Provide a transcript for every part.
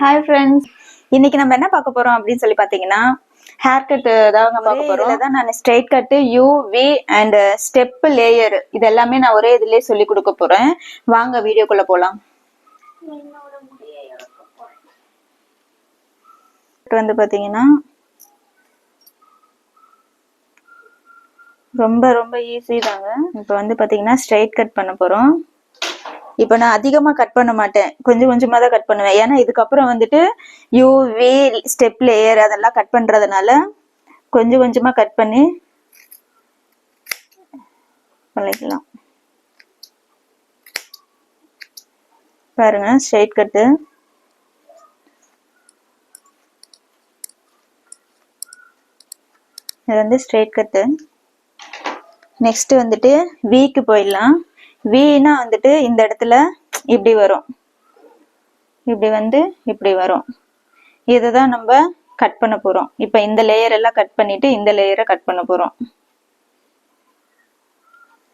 Hi friends, இன்னைக்கு நம்ம என்ன பார்க்க போறோம் அப்படின்னு சொல்லி பார்த்தீங்கன்னா ஹேர் கட் தாங்க பார்க்க போறோம். இதில் நான் straight cut, U, V and step, layer இது எல்லாமே நான் ஒரே இதுலேயே சொல்லி கொடுக்க போறேன். வாங்க வீடியோக்குள்ள போகலாம். வந்து பார்த்தீங்கன்னா ரொம்ப ரொம்ப ஈஸி தாங்க. இப்போ வந்து பார்த்தீங்கன்னா ஸ்ட்ரைட் கட் பண்ண போறோம். இப்போ நான் அதிகமாக கட் பண்ண மாட்டேன், கொஞ்சம் கொஞ்சமாக தான் கட் பண்ணுவேன். ஏன்னா இதுக்கப்புறம் வந்துட்டு யூவி ஸ்டெப் லேயர் அதெல்லாம் கட் பண்ணுறதுனால கொஞ்சம் கொஞ்சமாக கட் பண்ணி பண்ணிக்கலாம். பாருங்க, ஸ்ட்ரைட் கட்டு. இது வந்து ஸ்ட்ரைட் கட்டு. நெக்ஸ்ட் வந்துட்டு வீக்கு போயிடலாம். வீனா வந்துட்டு இந்த இடத்துல இப்படி வரும், இப்படி வந்து இப்படி வரும். இதுதான் நம்ம கட் பண்ண போறோம். இப்ப இந்த லேயர் எல்லாம் கட் பண்ணிட்டு இந்த லேயரை கட் பண்ண போறோம்.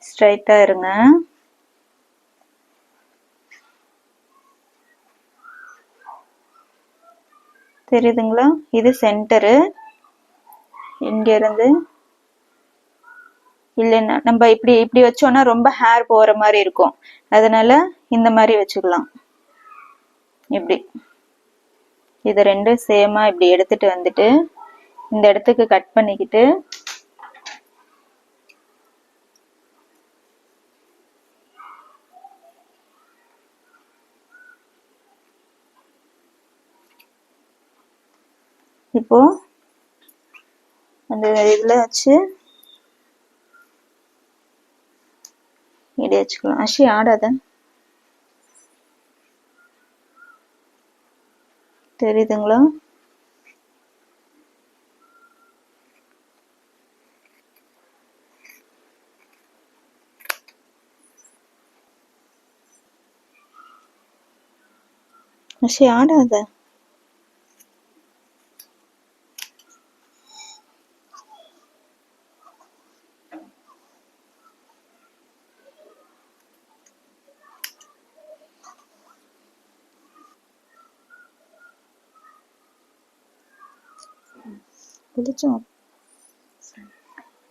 ஸ்ட்ரைட்டா இருங்க. தெரியுதுங்களா? இது சென்டரு. இங்க இருந்து இல்லைன்னா நம்ம இப்படி இப்படி வச்சோம்னா ரொம்ப ஹேர் போற மாதிரி இருக்கும். அதனால இந்த மாதிரி வச்சுக்கலாம். இப்படி இது ரெண்டும் சேமா இப்படி எடுத்துட்டு வந்துட்டு இந்த இடத்துக்கு கட் பண்ணிக்கிட்டு இப்போ அந்த இதுல வச்சு இப்படி வச்சுக்கலாம். அஷி ஆடாத. தெரியுதுங்களா? அஷி ஆடாத.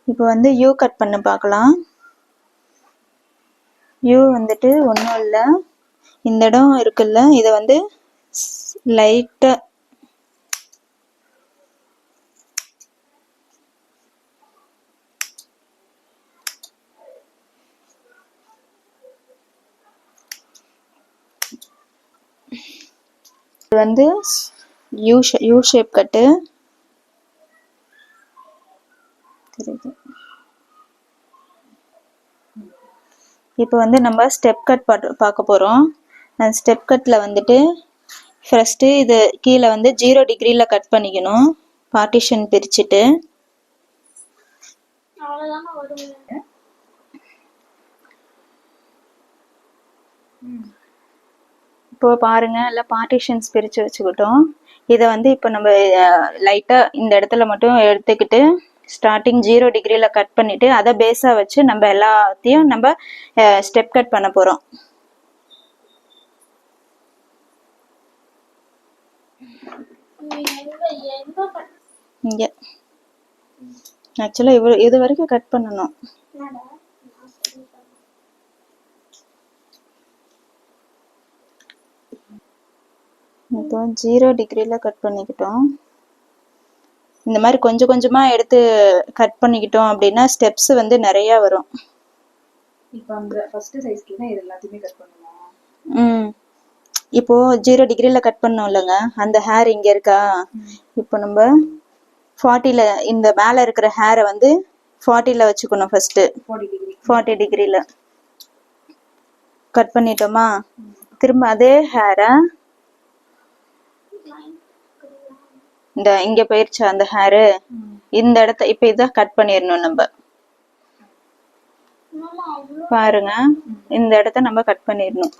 இப்போ வந்து யூ கட் பண்ண பார்க்கலாம். யூ வந்துட்டு ஒன்றும் இல்லை, இந்த இடம் இருக்குல்ல, இதை வந்து லைட்டா வந்து யூ ஷேப் கட்டு. தெரியுது? இப்போ வந்து நம்ம ஸ்டெப் கட் பார்க்க போறோம். அந்த ஸ்டெப் கட்ல வந்துட்டு ஃபர்ஸ்ட் இது கீழே வந்து 0 டிகிரில கட் பண்ணிக்கணும், பார்ட்டிஷன் பிரிச்சுட்டு. இப்போ பாருங்க, எல்லாம் பார்ட்டிஷன்ஸ் பிரிச்சு வச்சுக்கிட்டோம். இதை வந்து இப்போ நம்ம லைட்டா இந்த இடத்துல மட்டும் எடுத்துக்கிட்டு ஸ்டார்டிங் 0 டிகிரில கட் பண்ணிட்டு அதை பேஸா வச்சு நம்ம எல்லாத்தையும் நம்ம ஸ்டெப் கட் பண்ண போறோம். இங்க ஆக்சுவலா இது வரைக்கும் கட் பண்ணணும். இப்போ 0 டிகிரில கட் பண்ணிக்கிட்டோம். இந்த மாதிரி கொஞ்சம் கொஞ்சமா எடுத்து கட் பண்ணிக்கிட்டோம் அப்படின்னா ஸ்டெப்ஸ் வந்து நிறைய வரும். இப்போ அந்த ஃபர்ஸ்ட் சைஸ்க்கு தான் இது எல்லாத்தையுமே கட் பண்ணுவோம். இப்போ 0 டிகிரில கட் பண்ணோம் இல்லைங்க, அந்த ஹேர் இங்க இருக்கா. இப்போ நம்ம 40ல இந்த மேல இருக்கிற ஹேரை வந்து 40ல வச்சுக்கணும். ஃபர்ஸ்ட் 40 டிகிரில கட் பண்ணிட்டோமா, திரும்ப அதே ஹேரை இந்த இங்க போயிருச்சு அந்த ஹேரு, இந்த இடத்த இப்ப இத கட் பண்ணிடணும் நம்ம. பாருங்க, இந்த இடத்த நம்ம கட் பண்ணிடணும்.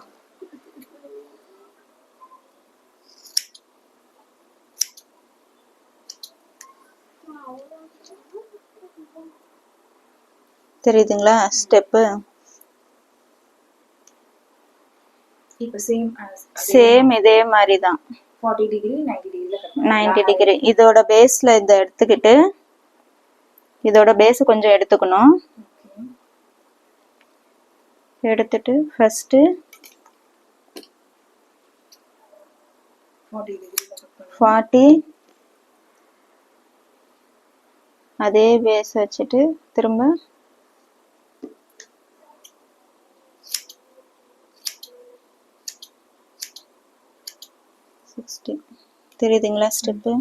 தெரியுதுங்களா ஸ்டெப்பு? இப்போ சேம் இதே மாதிரி தான். 40 டிகிரி 90 டிகிரில கட் 90 டிகிரி. இதோட பேஸ்ல இதை எடுத்துக்கிட்டு இதோட பேஸ் கொஞ்சம் எடுத்துக்கணும். எடுத்துட்டு ஃபர்ஸ்ட் 40 டிகிரில கட் பண்ணி 40 அதே பேஸ் வச்சுட்டு திரும்ப 60 தெரியுதுங்களா ஸ்டெப்பு?